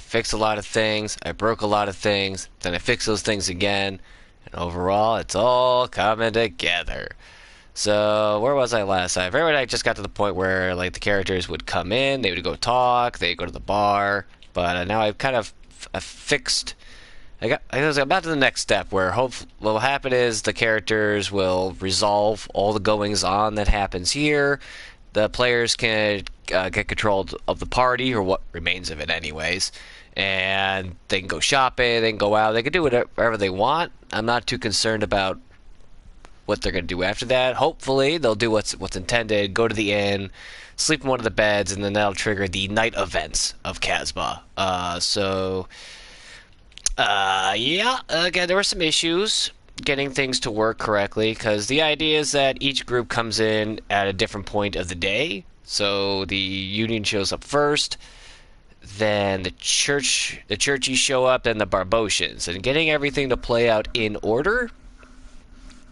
fixed a lot of things, I broke a lot of things, then I fixed those things again, and overall, it's all coming together. So, where was I last time? Everyone, I just got to the point where, like, the characters would come in, they would go talk, they'd go to the bar, but now I've kind of fixed... I was about to the next step where what will happen is the characters will resolve all the goings on that happens here. The players can get control of the party, or what remains of it anyways, and they can go shopping, they can go out, they can do whatever they want. I'm not too concerned about what they're going to do after that. Hopefully they'll do what's intended, go to the inn, sleep in one of the beds, and then that'll trigger the night events of Casbah. Yeah, again, there were some issues getting things to work correctly, because the idea is that each group comes in at a different point of the day. So the Union shows up first, then the churchies show up, then the Barbotians. And getting everything to play out in order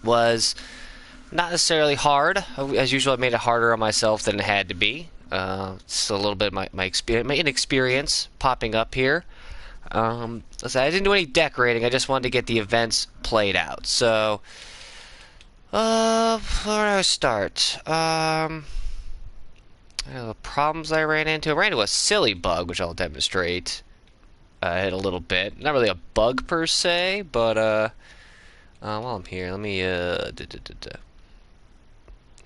was not necessarily hard. As usual, I made it harder on myself than it had to be. It's a little bit of my inexperience popping up here. I didn't do any decorating. I just wanted to get the events played out. So, where do I start? The problems I ran into. I ran into a silly bug, which I'll demonstrate in a little bit. Not really a bug per se, but while I'm here, let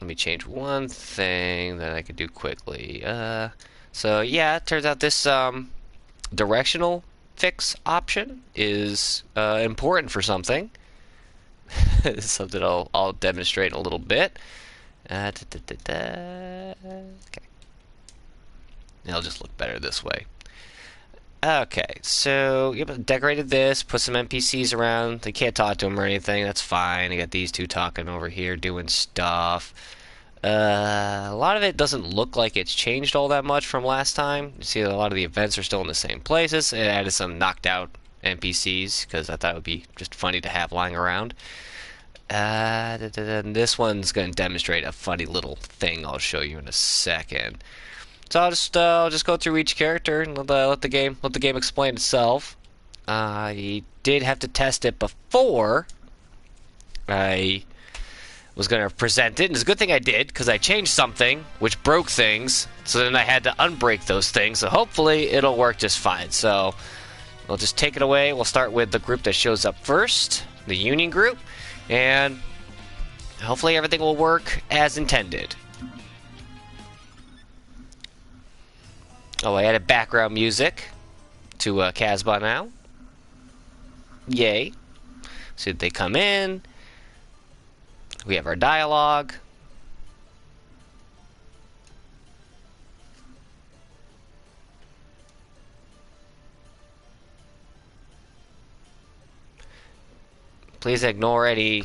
me change one thing that I could do quickly. So yeah, it turns out this directional fix option is important for something. It's something I'll demonstrate in a little bit. Okay. It'll just look better this way. Okay, so yep, decorated this, put some NPCs around. They can't talk to them or anything, that's fine. I got these two talking over here, doing stuff. A lot of it doesn't look like it's changed all that much from last time. You see a lot of the events are still in the same places. It added some knocked out NPCs, because I thought it would be just funny to have lying around. This one's going to demonstrate a funny little thing I'll show you in a second. So I'll just go through each character and let the game explain itself. I did have to test it before I was going to present it, and it's a good thing I did, because I changed something which broke things, so then I had to unbreak those things, so hopefully it'll work just fine. So we'll just take it away. We'll start with the group that shows up first, the Union group, and hopefully everything will work as intended. Oh, I added background music to Casbah now. Yay. So they come in. We have our dialogue. Please ignore any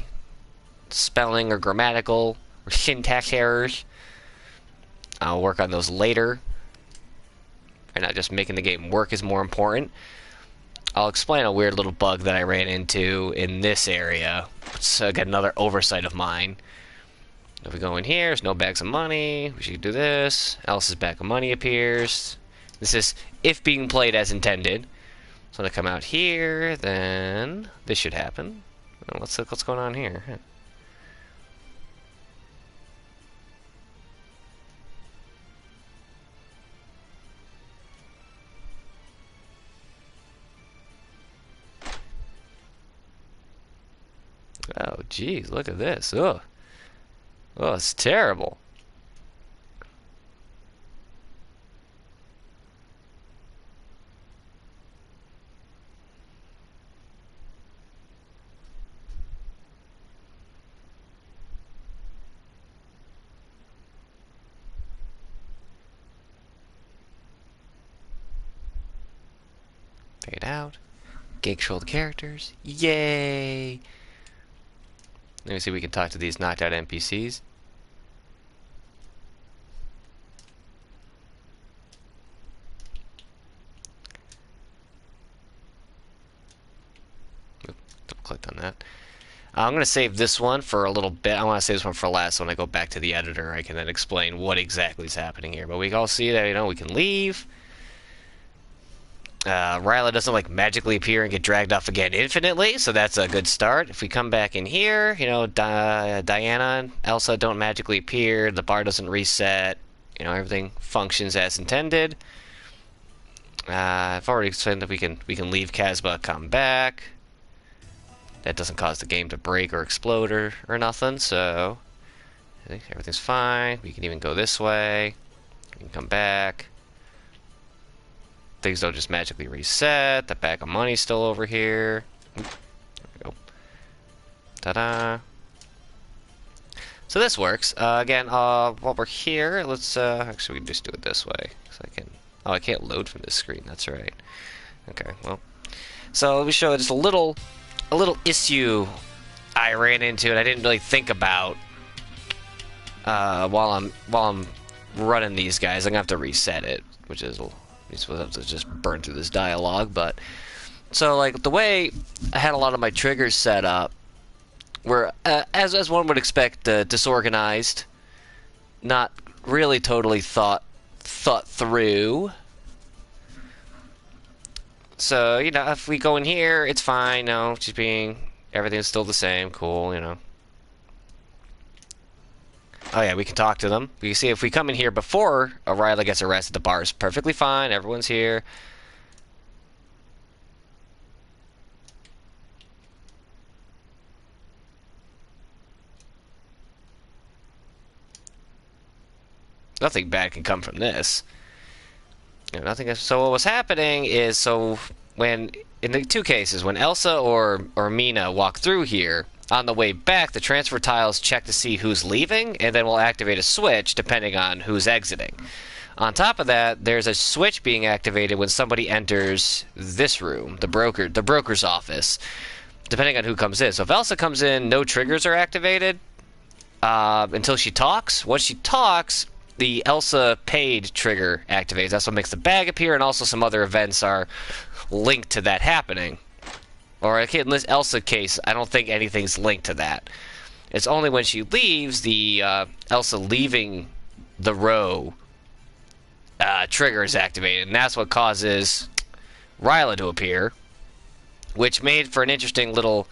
spelling or grammatical or syntax errors. I'll work on those later. And not just making the game work is more important. I'll explain a weird little bug that I ran into in this area. It's again another oversight of mine. If we go in here, there's no bags of money. We should do this. Alice's bag of money appears. This is if being played as intended. So when I come out here, then this should happen. Let's look what's going on here. Oh, geez, look at this. Ugh. Oh, it's terrible. Fade out. Gig control the characters. Yay! Let me see if we can talk to these knocked out NPCs. Oop, double clicked on that. I'm going to save this one for a little bit. I want to save this one for last. When I go back to the editor, I can then explain what exactly is happening here. But we can all see that, we can leave. Ryla doesn't like magically appear and get dragged off again infinitely, so that's a good start. If we come back in here, you know, Diana and Elsa don't magically appear, the bar doesn't reset, you know, everything functions as intended. I've already explained that we can leave Casbah, come back. That doesn't cause the game to break or explode or nothing, so I think everything's fine. We can even go this way. We can come back. Things don't just magically reset. The bag of money's still over here. There we go. Ta-da. So this works. Again, while we're here, let's actually we can just do it this way. So I can't load from this screen. That's right. Okay, well. So let me show you just a little issue I ran into and I didn't really think about while I'm running these guys. I'm gonna have to reset it, which is you're supposed to have to just burn through this dialogue. But so like the way I had a lot of my triggers set up were as one would expect, disorganized, not really totally thought through. So, you know, if we go in here, it's fine. No, just everything's still the same. Cool, you know. Oh yeah, we can talk to them. You can see if we come in here before Ryla gets arrested, the bar is perfectly fine. Everyone's here. Nothing bad can come from this. You know, nothing. So what was happening is, so when in the two cases, when Elsa or Mina walk through here, on the way back, the transfer tiles check to see who's leaving, and then we'll activate a switch depending on who's exiting. On top of that, there's a switch being activated when somebody enters this room, the broker's office, depending on who comes in. So if Elsa comes in, no triggers are activated until she talks. Once she talks, the Elsa paid trigger activates. That's what makes the bag appear, and also some other events are linked to that happening. Or in this Elsa case, I don't think anything's linked to that. It's only when she leaves, the Elsa leaving the row trigger is activated, and that's what causes Ryla to appear, which made for an interesting little,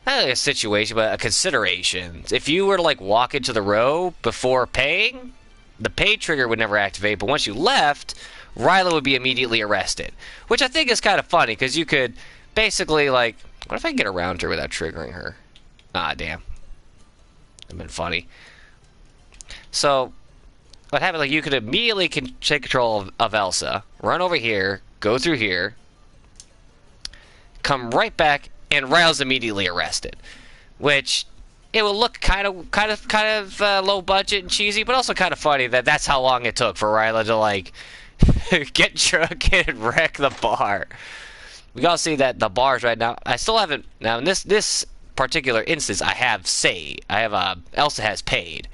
not really a situation, but a consideration. If you were to like walk into the row before paying, the pay trigger would never activate, but once you left, Ryla would be immediately arrested, which I think is kind of funny, because you could basically, like, what if I can get around her without triggering her? Ah, damn. That'd been funny. So, what happened, like, you could immediately take control of Elsa, run over here, go through here, come right back, and Ryle's immediately arrested. Which, it will look kind of low budget and cheesy, but also kind of funny that that's how long it took for Ryla to, like, get drunk and wreck the bar. We gotta see that the bars right now. I still haven't. Now in this particular instance, I have Elsa has paid,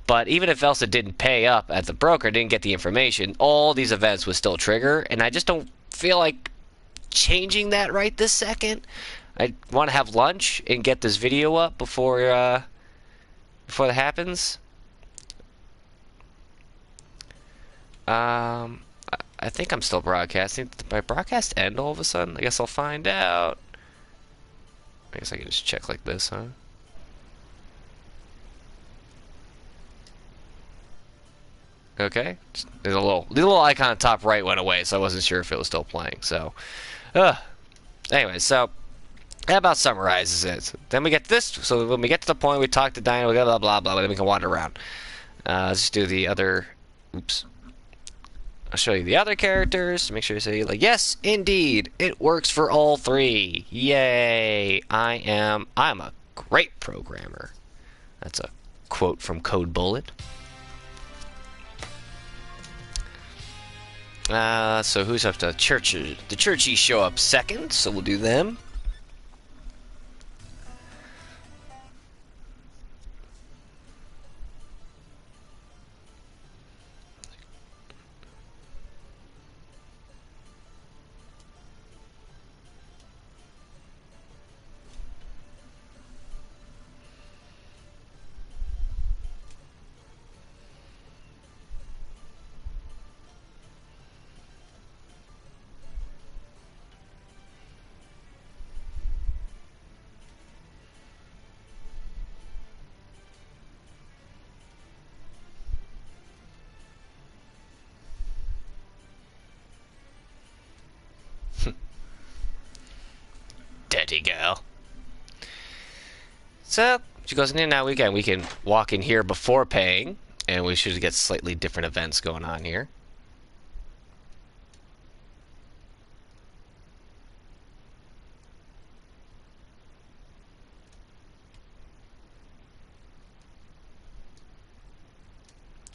but even if Elsa didn't pay up at the broker, didn't get the information, all these events would still trigger, and I just don't feel like changing that right this second. I want to have lunch and get this video up before that happens. I think I'm still broadcasting. Did my broadcast end all of a sudden? I guess I'll find out. I guess I can just check like this, huh? Okay. There's the little icon on top right went away, so I wasn't sure if it was still playing. So, anyway, so that about summarizes it. Then we get this. So when we get to the point, we talk to Diana, we go blah blah blah, then we can wander around. Let's just do the other. Oops. I'll show you the other characters. Make sure you say, like, yes, indeed, it works for all three. Yay! I'm a great programmer. That's a quote from Code Bullet. So who's up to churches? The churchies show up second, so we'll do them. Dirty girl. So she goes in. Now we can walk in here before paying, and we should get slightly different events going on here.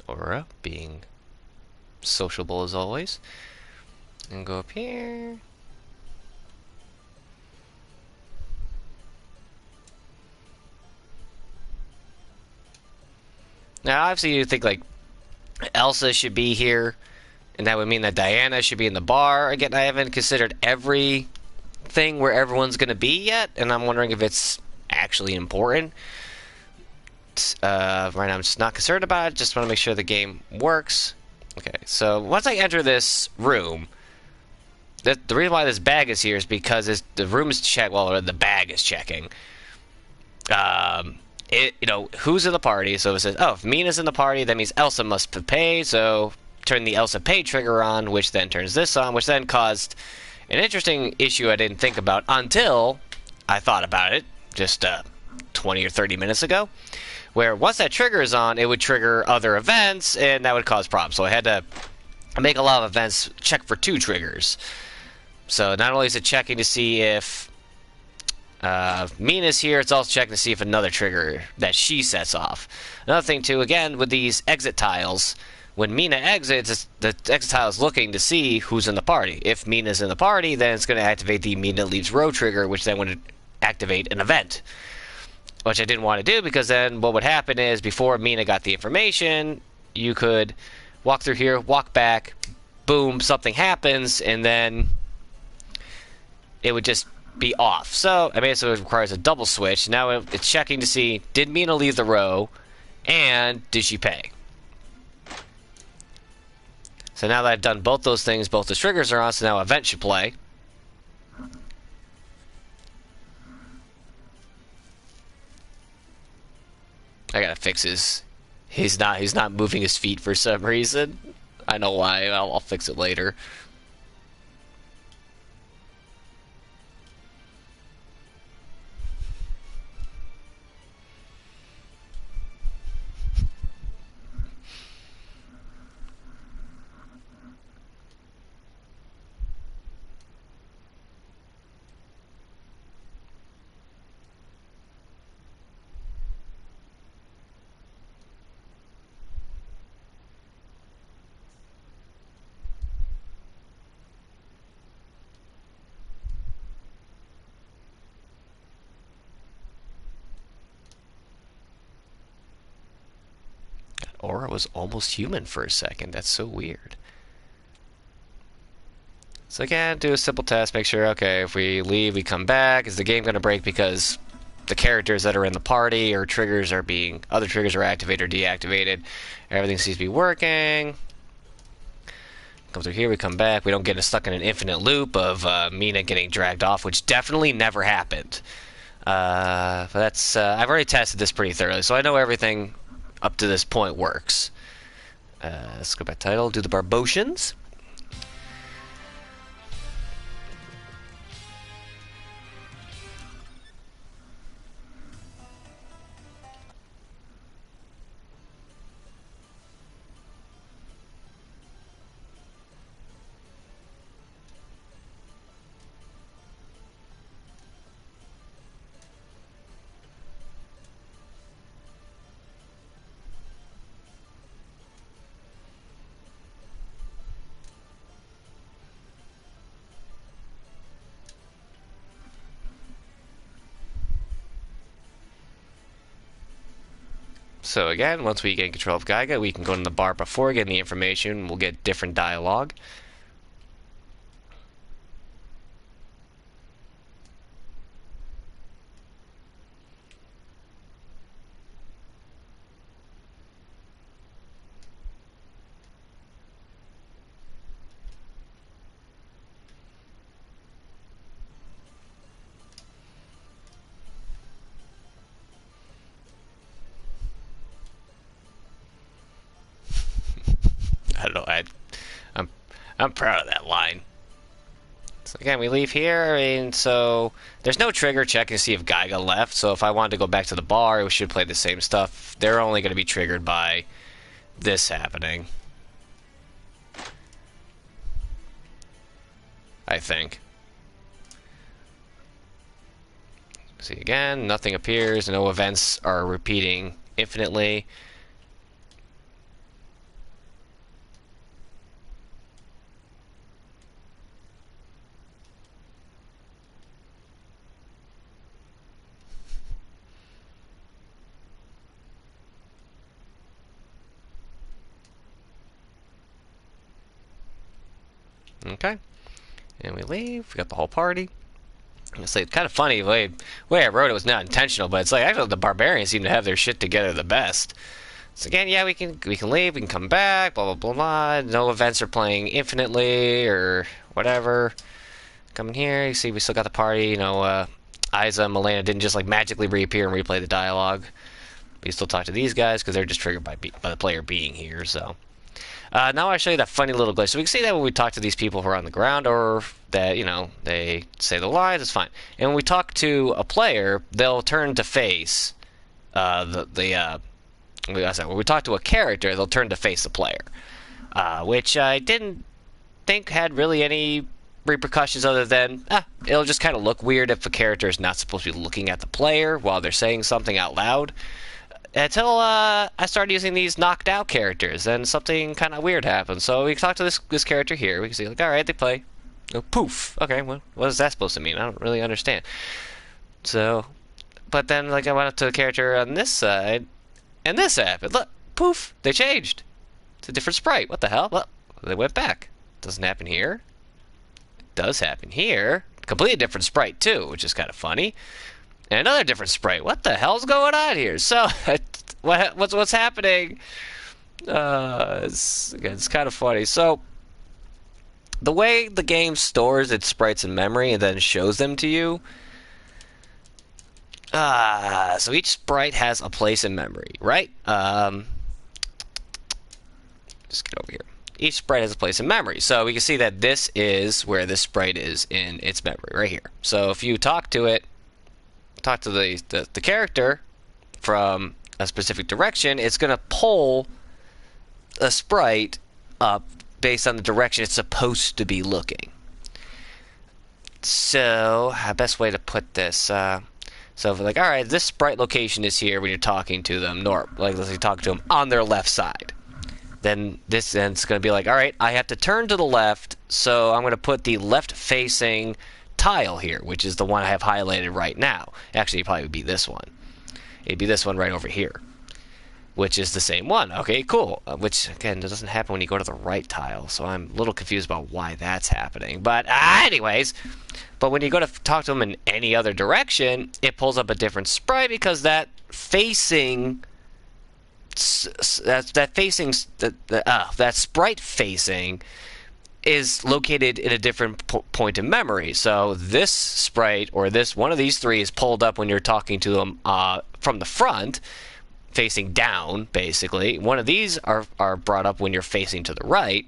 Aura being sociable as always. And go up here. Now, obviously, you think like Elsa should be here, and that would mean that Diana should be in the bar. Again, I haven't considered everything where everyone's going to be yet, and I'm wondering if it's actually important. Right now, I'm just not concerned about it. Just want to make sure the game works. Okay, so once I enter this room, the reason why this bag is here is because the room is checked. Well, the bag is checking. Who's in the party? So it says, oh, if Mina's in the party, that means Elsa must pay. So turn the Elsa pay trigger on, which then turns this on, which then caused an interesting issue I didn't think about until I thought about it just 20 or 30 minutes ago, where once that trigger is on, it would trigger other events, and that would cause problems. So I had to make a lot of events check for 2 triggers. So not only is it checking to see if Mina's here, it's also checking to see if another trigger that she sets off. Another thing too, again, with these exit tiles, when Mina exits, the exit tile is looking to see who's in the party. If Mina's in the party, then it's going to activate the Mina leaves row trigger, which then would activate an event. Which I didn't want to do, because then what would happen is, before Mina got the information, you could walk through here, walk back, boom, something happens, and then it would just be off. So I mean, so it requires a double switch. Now it's checking to see, did Mina leave the row, and did she pay? So now that I've done both those things, both the triggers are on, so now event should play. I gotta fix his. He's not moving his feet for some reason. I know why. I'll fix it later. Aura was almost human for a second. That's so weird. So again, do a simple test. Make sure, okay, if we leave, we come back. Is the game going to break because the characters that are in the party or other triggers are activated or deactivated? Everything seems to be working. Come through here, we come back. We don't get stuck in an infinite loop of Mina getting dragged off, which definitely never happened. But that's I've already tested this pretty thoroughly, so I know everything up to this point works. Let's go back to title, do the Barbotians. So again, once we get control of Gaiga, we can go to the bar before getting the information. We'll get different dialogue. I don't know. I'm proud of that line. So again, we leave here, and so there's no trigger checking to see if Geiga left. So if I wanted to go back to the bar, we should play the same stuff. They're only going to be triggered by this happening, I think. See again, nothing appears, no events are repeating infinitely. Okay, and we leave. We got the whole party. It's like, kind of funny the way I wrote it was not intentional, but it's like actually the barbarians seem to have their shit together the best. So again, yeah, we can leave, we can come back, blah blah blah blah. No events are playing infinitely or whatever. Coming here, you see we still got the party. You know, Isa and Milena didn't just like magically reappear and replay the dialogue. We still talk to these guys because they're just triggered by the player being here. So. Now I show you that funny little glitch. So we can see that when we talk to these people who are on the ground, or that, you know, they say the lines, it's fine. And when we talk to a player, they'll turn to face when we talk to a character, they'll turn to face the player, which I didn't think had really any repercussions other than it'll just kind of look weird if a character is not supposed to be looking at the player while they're saying something out loud. Until I started using these knocked out characters, and something kind of weird happened. So we talk to this character here. We can see, like, all right, they play. Oh, poof. Okay, well, what is that supposed to mean? I don't really understand. So, but then, like, I went up to a character on this side, and this happened. Look, poof, they changed. It's a different sprite. What the hell? Well, they went back. Doesn't happen here. It does happen here. Completely different sprite too, which is kind of funny. And another different sprite. What the hell's going on here? So, what's happening? It's kind of funny. So, the way the game stores its sprites in memory and then shows them to you. So each sprite has a place in memory, right? Just get over here. Each sprite has a place in memory. So we can see that this is where this sprite is in its memory, right here. So if you talk to it, talk to the character from a specific direction, it's going to pull a sprite up based on the direction it's supposed to be looking. So, best way to put this, so if like, all right, this sprite location is here when you're talking to them, like let's say talk to them on their left side. Then it's going to be like, all right, I have to turn to the left, so I'm going to put the left-facing tile here, which is the one I have highlighted right now. Actually, it probably would be this one. It'd be this one right over here, which is the same one. Okay, cool. Which, again, doesn't happen when you go to the right tile, so I'm a little confused about why that's happening. But anyways, but when you go to talk to them in any other direction, it pulls up a different sprite because that facing... that sprite facing is located in a different point in memory. So this sprite, or this one of these three, is pulled up when you're talking to them from the front, facing down, basically. One of these are brought up when you're facing to the right.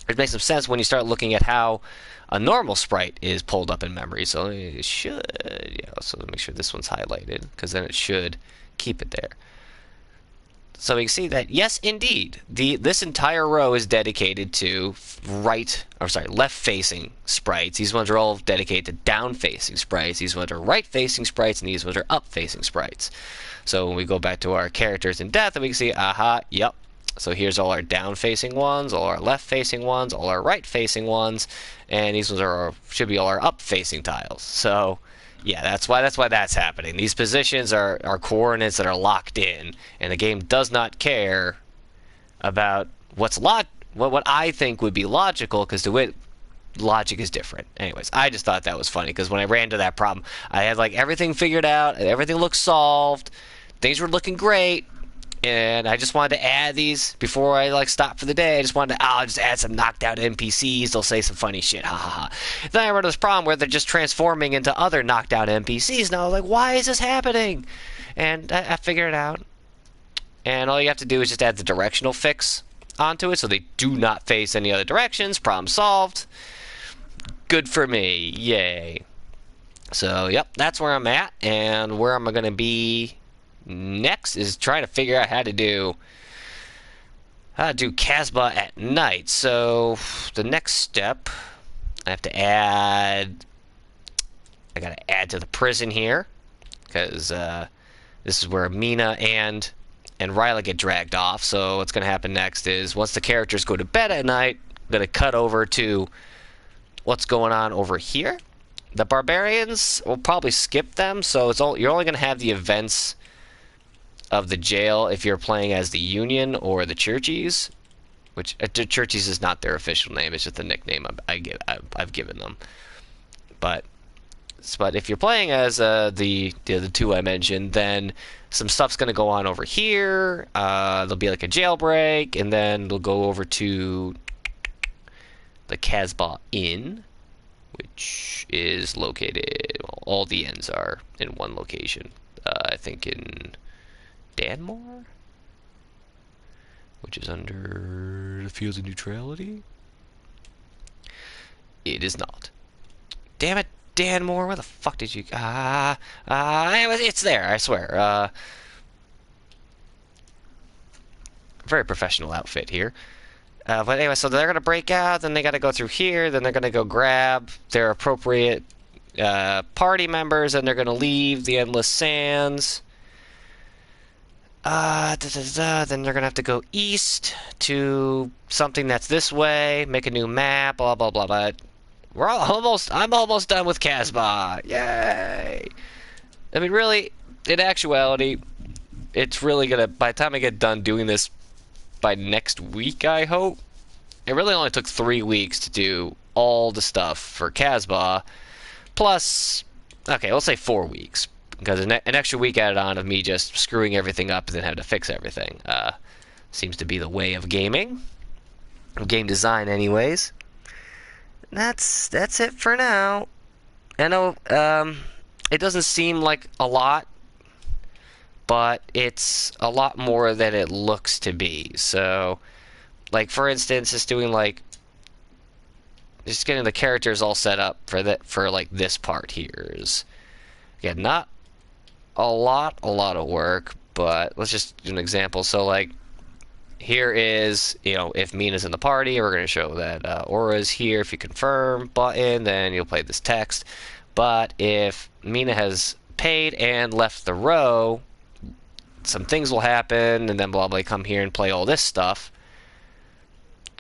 It makes some sense when you start looking at how a normal sprite is pulled up in memory. So it should, yeah, so make sure this one's highlighted, because then it should keep it there. So we can see that, yes, indeed, this entire row is dedicated to left-facing sprites. These ones are all dedicated to down-facing sprites. These ones are right-facing sprites, and these ones are up-facing sprites. So when we go back to our characters in depth, we can see, yep. So here's all our down-facing ones, all our left-facing ones, all our right-facing ones, and these ones should be all our up-facing tiles. So yeah, that's why that's happening. These positions are coordinates that are locked in, and the game does not care about what I think would be logical, because to it, logic is different. Anyways, I just thought that was funny, because when I ran into that problem, I had like everything figured out, everything looked solved, things were looking great, and I just wanted to add these before I like stopped for the day. I just wanted to, I'll just add some knocked out NPCs. They'll say some funny shit. Ha ha ha. Then I run into this problem where they're just transforming into other knocked out NPCs. And I was like, why is this happening? And I figured it out. And all you have to do is just add the directional fix onto it, so they do not face any other directions. Problem solved. Good for me. Yay. So, yep, that's where I'm at. And where am I going to be next is trying to figure out how to do Casbah at night. So, the next step, I have to add... I got to add to the prison here. Because this is where Mina and Ryla get dragged off. So what's going to happen next is once the characters go to bed at night, I'm going to cut over to what's going on over here. The barbarians, will probably skip them, so you're only going to have the events of the jail if you're playing as the Union or the Churchies, which the Churchies is not their official name; it's just the nickname I've given them. But if you're playing as the two I mentioned, then some stuff's going to go on over here. There'll be like a jailbreak, and then they'll go over to the Casbah Inn, which is located... Well, all the inns are in one location. I think in Danmore, which is under the Fields of Neutrality. It is not. Damn it. Danmore, where the fuck did you... it's there, I swear. Very professional outfit here. But anyway, so they're going to break out, then they got to go through here, then they're going to go grab their appropriate party members, and they're going to leave the Endless Sands. Then they're going to have to go east to something that's this way, make a new map, blah, blah, blah, blah. I'm almost done with Casbah. Yay! I mean, really, in actuality, it's really gonna... By the time I get done doing this by next week, I hope. It really only took 3 weeks to do all the stuff for Casbah. Plus, okay, let's say 4 weeks. Because an extra week added on of me just screwing everything up and then having to fix everything. Seems to be the way of gaming. Of game design, anyways. That's it for now. I know it doesn't seem like a lot, but it's a lot more than it looks to be. So, like for instance, just doing like just getting the characters all set up for like this part here is again not a lot of work, but let's just do an example. So like here is, if Mina's in the party, we're going to show that Aura's here. If you confirm button, then you'll play this text. But if Mina has paid and left the row, some things will happen, and then blah blah come here and play all this stuff,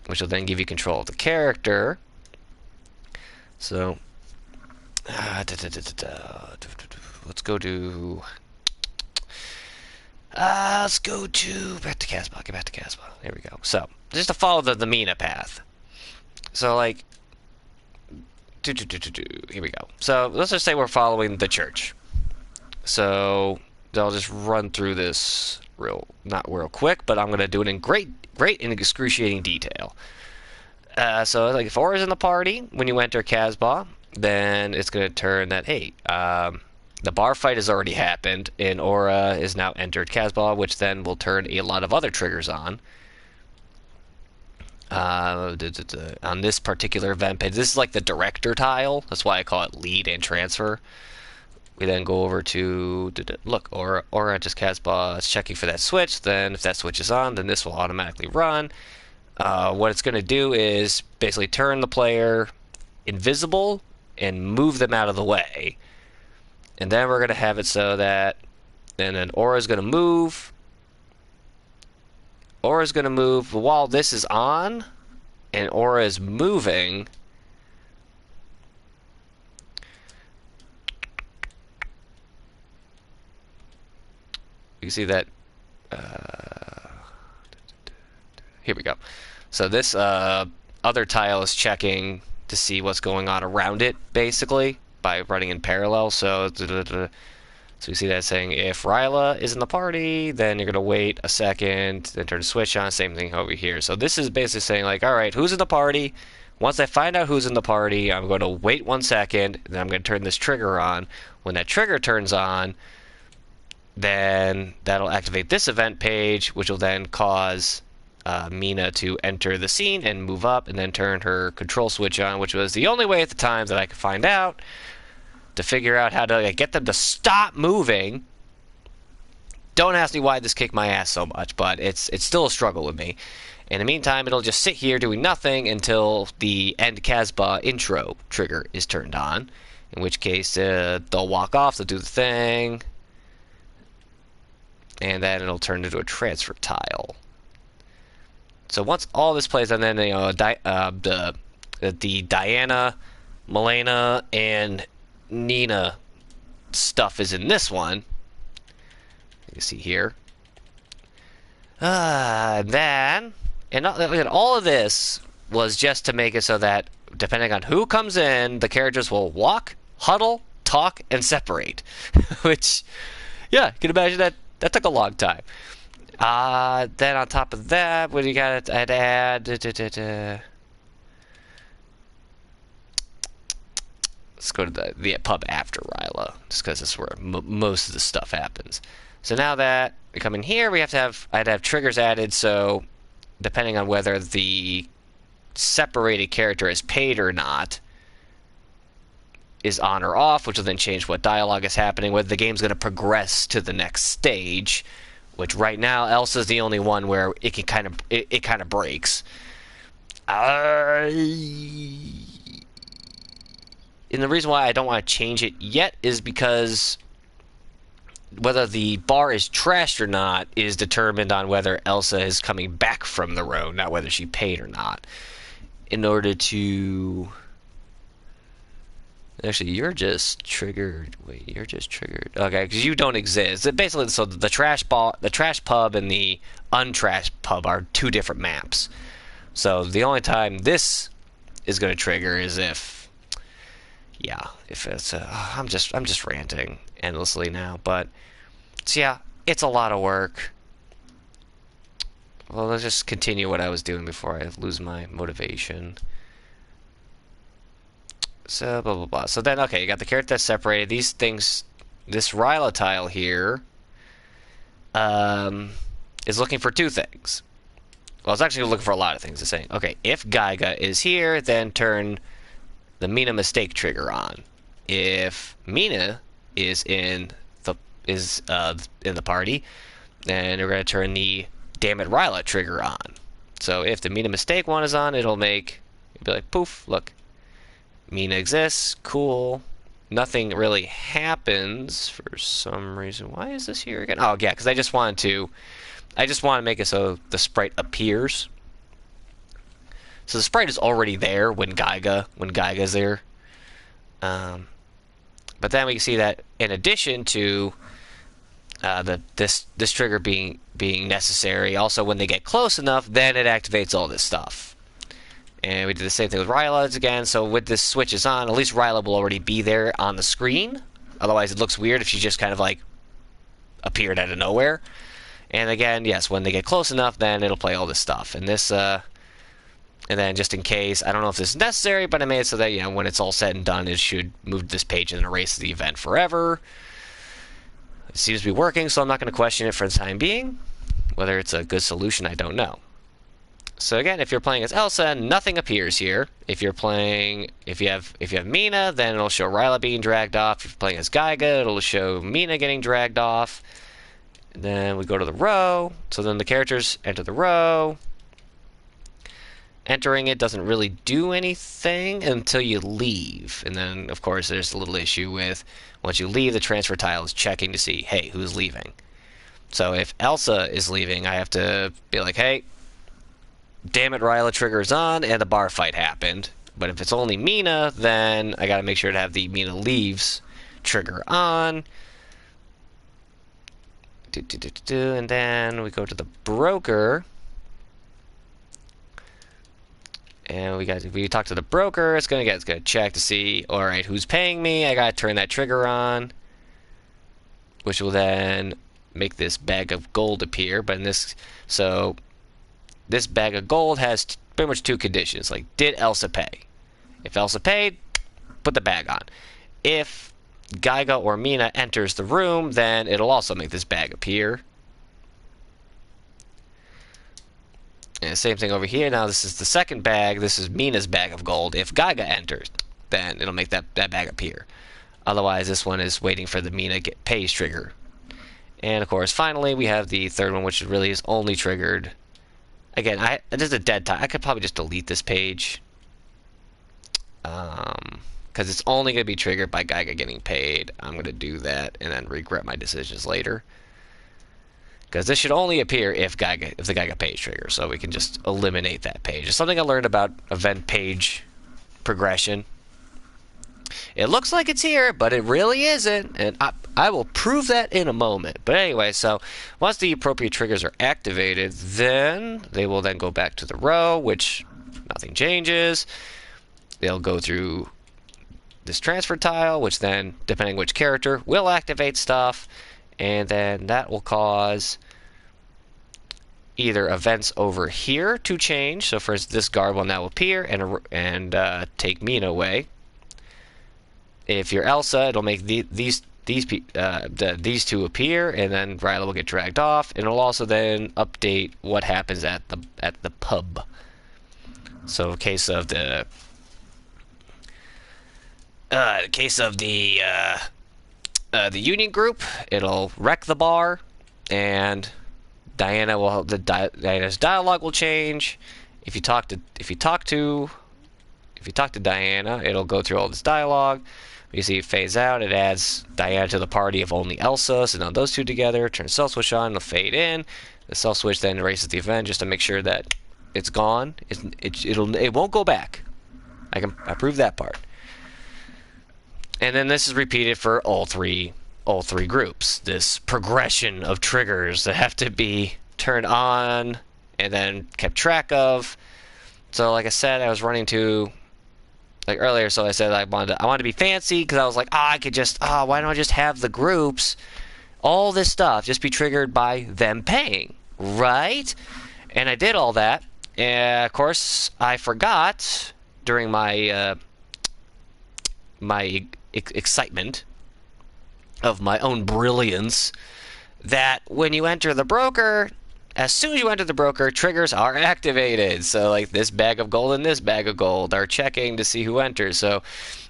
which will then give you control of the character. So, let's go to... let's go to... Back to Casbah. Get back to Casbah. There we go. So, just to follow the Mina path. So, like... Here we go. So, let's just say we're following the church. So, I'll just run through this not real quick, but I'm going to do it in great and excruciating detail. So, like, if Aura's in the party, when you enter Casbah, then it's going to turn that, hey, the bar fight has already happened, and Aura is now entered Casbah, which then will turn a lot of other triggers on. On this particular event page, this is like the director tile. That's why I call it lead and transfer. We then go over to look, Aura just Casbah is checking for that switch. Then if that switch is on, then this will automatically run. What it's going to do is basically turn the player invisible and move them out of the way. And then we're going to have it so that, and then Aura's going to move. Aura's going to move while this is on, and Aura is moving. You can see that. Here we go. So this other tile is checking to see what's going on around it, basically, by running in parallel. So you see that saying if Ryla is in the party, then you're going to wait a second, then turn the switch on. Same thing over here. So this is basically saying, like, all right, who's in the party? Once I find out who's in the party, I'm going to wait 1 second, then I'm going to turn this trigger on. When that trigger turns on, then that'll activate this event page, which will then cause Mina to enter the scene and move up, and then turn her control switch on, which was the only way at the time that I could find out to figure out how to get them to stop moving. Don't ask me why this kicked my ass so much, but it's still a struggle with me. In the meantime, it'll just sit here doing nothing until the end Casbah intro trigger is turned on, in which case they'll walk off, they'll do the thing, and then it'll turn into a transfer tile. So once all this plays, and then the Diana, Milena, and Nina stuff is in this one. You see here. Then, and all of this was just to make it so that depending on who comes in, the characters will walk, huddle, talk, and separate. Which, yeah, you can imagine that took a long time. Then on top of that, what do you got? I'd add. Let's go to the pub after Ryla, just because this is where most of the stuff happens. So now that we come in here, I'd have triggers added. So depending on whether the separated character is paid or not, is on or off, which will then change what dialogue is happening, whether the game's going to progress to the next stage. Which right now, Elsa's the only one where it can kind of breaks. And the reason why I don't want to change it yet is because whether the bar is trashed or not is determined on whether Elsa is coming back from the road, not whether she paid or not. In order to... Actually, you're just triggered. Wait, you're just triggered. Okay, because you don't exist. Basically, so the trash pub and the untrashed pub are two different maps. So the only time this is going to trigger is if, yeah, if it's. I'm just ranting endlessly now, but so yeah, it's a lot of work. Well, let's just continue what I was doing before I lose my motivation. So, blah, blah, blah. So then, okay, you got the character that's separated. These things, this Ryla tile here, is looking for two things. Well, it's actually looking for a lot of things. It's saying, okay, if Gaiga is here, then turn the Mina mistake trigger on. If Mina is in the party, then we're going to turn the damn it Ryla trigger on. So if the Mina mistake one is on, it'll be like, poof, look. Mina exists, cool. Nothing really happens for some reason. Why is this here again? Oh yeah, because I just want to make it so the sprite appears. So the sprite is already there when Gaiga's there. But then we can see that in addition to this trigger being necessary, also when they get close enough, then it activates all this stuff. And we did the same thing with Ryla again. So with this switch is on, at least Ryla will already be there on the screen. Otherwise, it looks weird if she just kind of like appeared out of nowhere. And again, yes, when they get close enough, then it'll play all this stuff. And this, and then just in case, I don't know if this is necessary, but I made it so that when it's all said and done, it should move to this page and erase the event forever. It seems to be working, so I'm not going to question it for the time being. Whether it's a good solution, I don't know. So again, if you're playing as Elsa, nothing appears here. If you have Mina, then it'll show Ryla being dragged off. If you're playing as Gaiga, it'll show Mina getting dragged off. And then we go to the row. So then the characters enter the row. Entering it doesn't really do anything until you leave. And then, of course, there's a little issue with once you leave, the transfer tile is checking to see, hey, who's leaving? So if Elsa is leaving, I have to be like, hey, damn it, Ryla trigger's on, and the bar fight happened. But if it's only Mina, then I gotta make sure to have the Mina leaves trigger on. And then we go to the broker. And we talk to the broker. It's gonna check to see, all right, who's paying me? I gotta turn that trigger on, which will then make this bag of gold appear. But in this, so this bag of gold has pretty much two conditions. Like, did Elsa pay? If Elsa paid, put the bag on. If Gaiga or Mina enters the room, then it'll also make this bag appear. And same thing over here. Now this is the second bag. This is Mina's bag of gold. If Gaiga enters, then it'll make that bag appear. Otherwise, this one is waiting for the Mina get pays trigger. And of course, finally, we have the third one, which really is only triggered. Again, this is a dead time. I could probably just delete this page. Because it's only going to be triggered by Gaiga getting paid. I'm going to do that and then regret my decisions later. Because this should only appear if the Gaiga page trigger. So we can just eliminate that page. It's something I learned about event page progression. It looks like it's here, but it really isn't. And I will prove that in a moment. But anyway, so once the appropriate triggers are activated, then they will then go back to the row, which nothing changes. They'll go through this transfer tile, which then, depending which character, will activate stuff. And then that will cause either events over here to change. So for instance, this guard will now appear and take Mina away. If you're Elsa, it'll make these two appear, and then Ryla will get dragged off, and it'll also then update what happens at the pub. So in case of the Union group, it'll wreck the bar, and Diana's dialogue will change. If you talk to Diana, it'll go through all this dialogue. You see it phase out. It adds Diana to the party of only Elsa. So now those two together, turn self switch on, it'll fade in. The self switch then erases the event just to make sure that it's gone. It won't go back. I prove that part. And then this is repeated for all three groups. This progression of triggers that have to be turned on and then kept track of. So like I said, I was running to like earlier, so I said I wanted to be fancy because I was like, I could just why don't I just have the groups, all this stuff just be triggered by them paying, right? And I did all that, and of course I forgot during my excitement of my own brilliance that when you enter the broker, as soon as you enter the broker, triggers are activated. So like this bag of gold and this bag of gold are checking to see who enters. So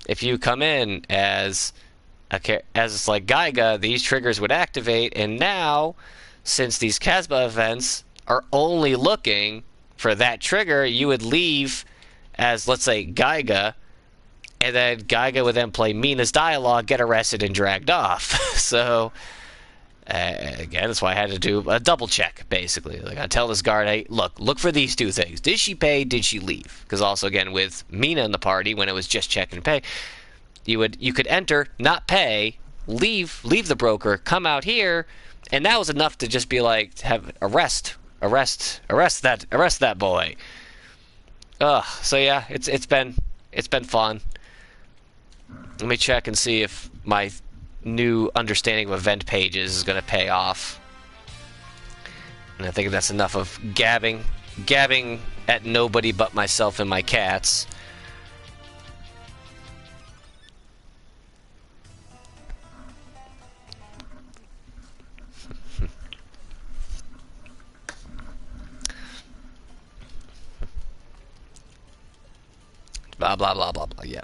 if you come in as like Gaiga, these triggers would activate. And now, since these Casbah events are only looking for that trigger, you would leave as, let's say, Gaiga, and then Gaiga would then play Mina's dialogue, get arrested, and dragged off. So again, that's why I had to do a double check, basically. Like I tell this guard, hey, look for these two things. Did she pay? Did she leave? Because also, again, with Mina in the party, when it was just check and pay, you could enter, not pay, leave the broker, come out here, and that was enough to just be like, have arrest that boy. So yeah, it's been fun. Let me check and see if my new understanding of event pages is going to pay off. And I think that's enough of gabbing at nobody but myself and my cats. Blah blah blah blah blah. Yeah.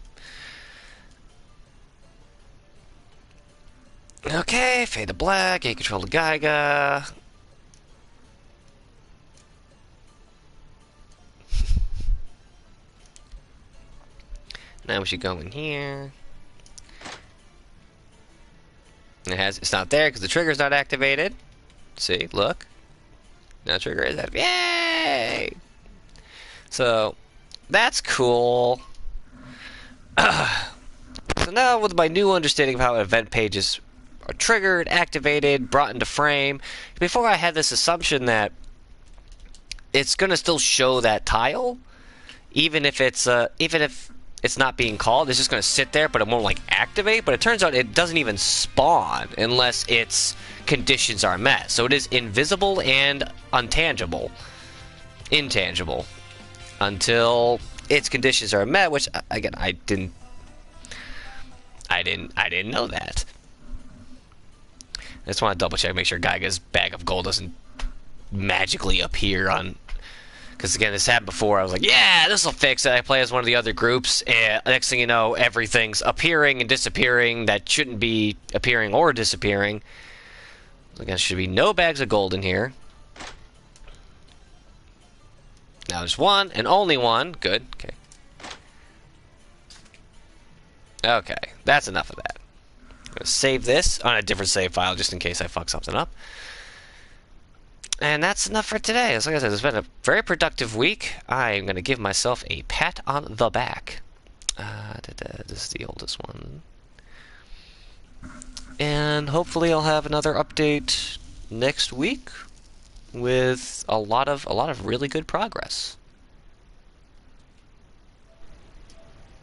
Okay, fade to black, gain control to Gaiga. Now we should go in here. It's not there because the trigger's not activated. See, look. Now the trigger is activated. Yay! So that's cool. So now with my new understanding of how event pages are triggered, activated, brought into frame. Before I had this assumption that it's going to still show that tile, even if it's not being called. It's just going to sit there, but it won't like activate. But it turns out it doesn't even spawn unless its conditions are met. So it is invisible and intangible until its conditions are met. Which again, I didn't know that. I just want to double check, make sure Gaiga's bag of gold doesn't magically appear on. Because again, this happened before. I was like, yeah, this will fix it. I play as one of the other groups, and next thing you know, everything's appearing and disappearing that shouldn't be appearing or disappearing. Again, there should be no bags of gold in here. Now there's one, and only one. Good. Okay. Okay, that's enough of that. I'm going to save this on a different save file just in case I fuck something up. And that's enough for today. As like I said, it's been a very productive week. I'm going to give myself a pat on the back. This is the oldest one. And hopefully I'll have another update next week with a lot of really good progress.